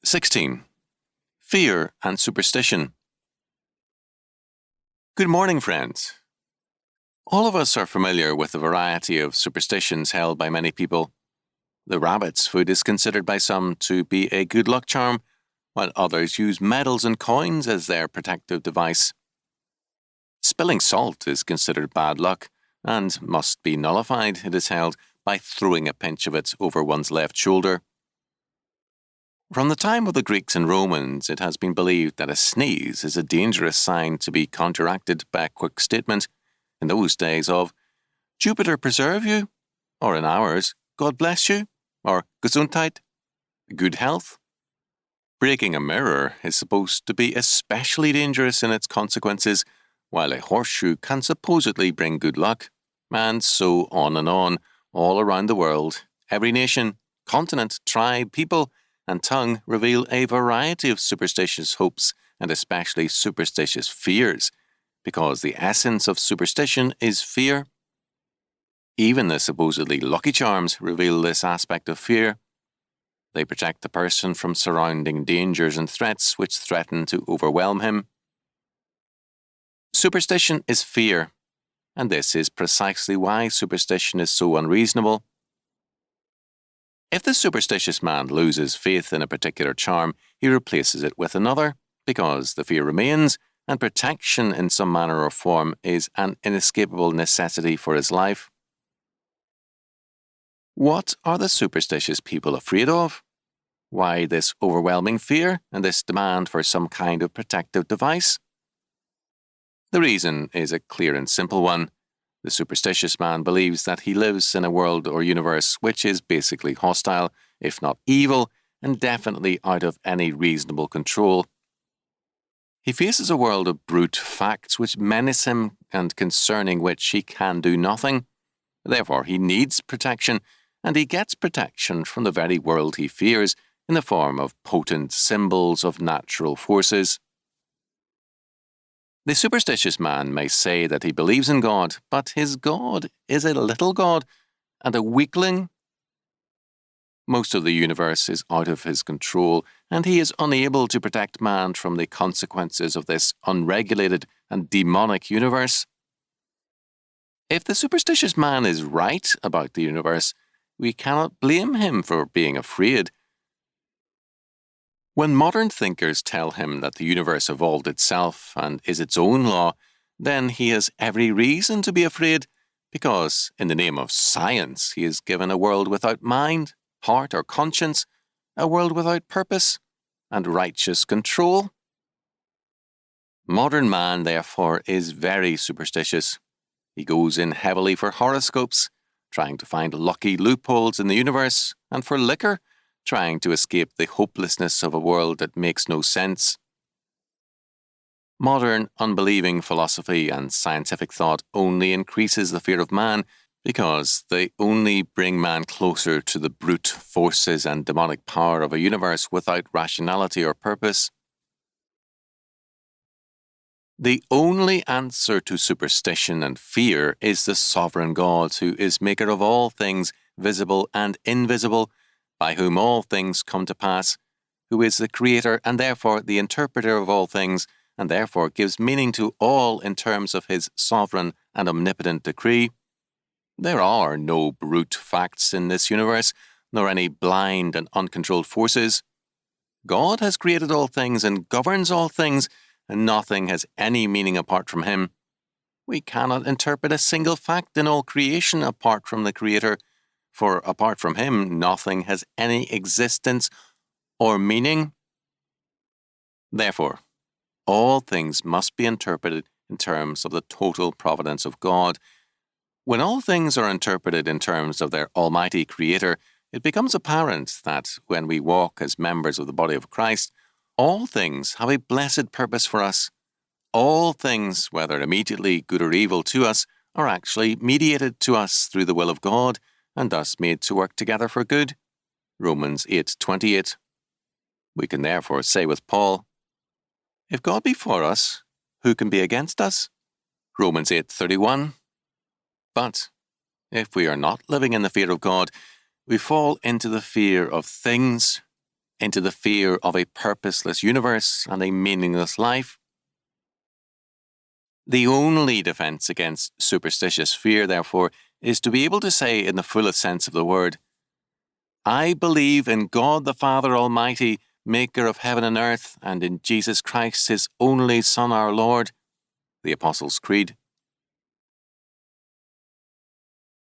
16. Fear and Superstition. Good morning, friends. All of us are familiar with the variety of superstitions held by many people. The rabbit's foot is considered by some to be a good luck charm, while others use medals and coins as their protective device. Spilling salt is considered bad luck and must be nullified, it is held, by throwing a pinch of it over one's left shoulder. From the time of the Greeks and Romans, it has been believed that a sneeze is a dangerous sign to be counteracted by a quick statement, in those days, of "Jupiter preserve you," or in ours, "God bless you," or "Gesundheit," good health. Breaking a mirror is supposed to be especially dangerous in its consequences, while a horseshoe can supposedly bring good luck, and so on, all around the world. Every nation, continent, tribe, people, and tongue reveal a variety of superstitious hopes and especially superstitious fears, because the essence of superstition is fear. Even the supposedly lucky charms reveal this aspect of fear. They protect the person from surrounding dangers and threats which threaten to overwhelm him. Superstition is fear, and this is precisely why superstition is so unreasonable. If the superstitious man loses faith in a particular charm, he replaces it with another, because the fear remains, and protection in some manner or form is an inescapable necessity for his life. What are the superstitious people afraid of? Why this overwhelming fear and this demand for some kind of protective device? The reason is a clear and simple one. The superstitious man believes that he lives in a world or universe which is basically hostile, if not evil, and definitely out of any reasonable control. He faces a world of brute facts which menace him and concerning which he can do nothing. Therefore, he needs protection, and he gets protection from the very world he fears in the form of potent symbols of natural forces. The superstitious man may say that he believes in God, but his God is a little god and a weakling. Most of the universe is out of his control, and he is unable to protect man from the consequences of this unregulated and demonic universe. If the superstitious man is right about the universe, we cannot blame him for being afraid. When modern thinkers tell him that the universe evolved itself and is its own law, then he has every reason to be afraid, because in the name of science he is given a world without mind, heart, or conscience, a world without purpose and righteous control. Modern man, therefore, is very superstitious. He goes in heavily for horoscopes, trying to find lucky loopholes in the universe, and for liquor, trying to escape the hopelessness of a world that makes no sense. Modern, unbelieving philosophy and scientific thought only increases the fear of man, because they only bring man closer to the brute forces and demonic power of a universe without rationality or purpose. The only answer to superstition and fear is the sovereign God, who is maker of all things visible and invisible, by whom all things come to pass, who is the creator and therefore the interpreter of all things, and therefore gives meaning to all in terms of his sovereign and omnipotent decree. There are no brute facts in this universe, nor any blind and uncontrolled forces. God has created all things and governs all things, and nothing has any meaning apart from him. We cannot interpret a single fact in all creation apart from the Creator, for apart from him, nothing has any existence or meaning. Therefore, all things must be interpreted in terms of the total providence of God. When all things are interpreted in terms of their almighty Creator, it becomes apparent that when we walk as members of the body of Christ, all things have a blessed purpose for us. All things, whether immediately good or evil to us, are actually mediated to us through the will of God, and thus made to work together for good. Romans 8:28. We can therefore say with Paul, "If God be for us, who can be against us?" Romans 8:31. But if we are not living in the fear of God, we fall into the fear of things. into the fear of a purposeless universe and a meaningless life. The only defense against superstitious fear, therefore, is to be able to say in the fullest sense of the word, I believe in God the Father Almighty, maker of heaven and earth, and in Jesus Christ, his only Son, our Lord, the Apostles' Creed.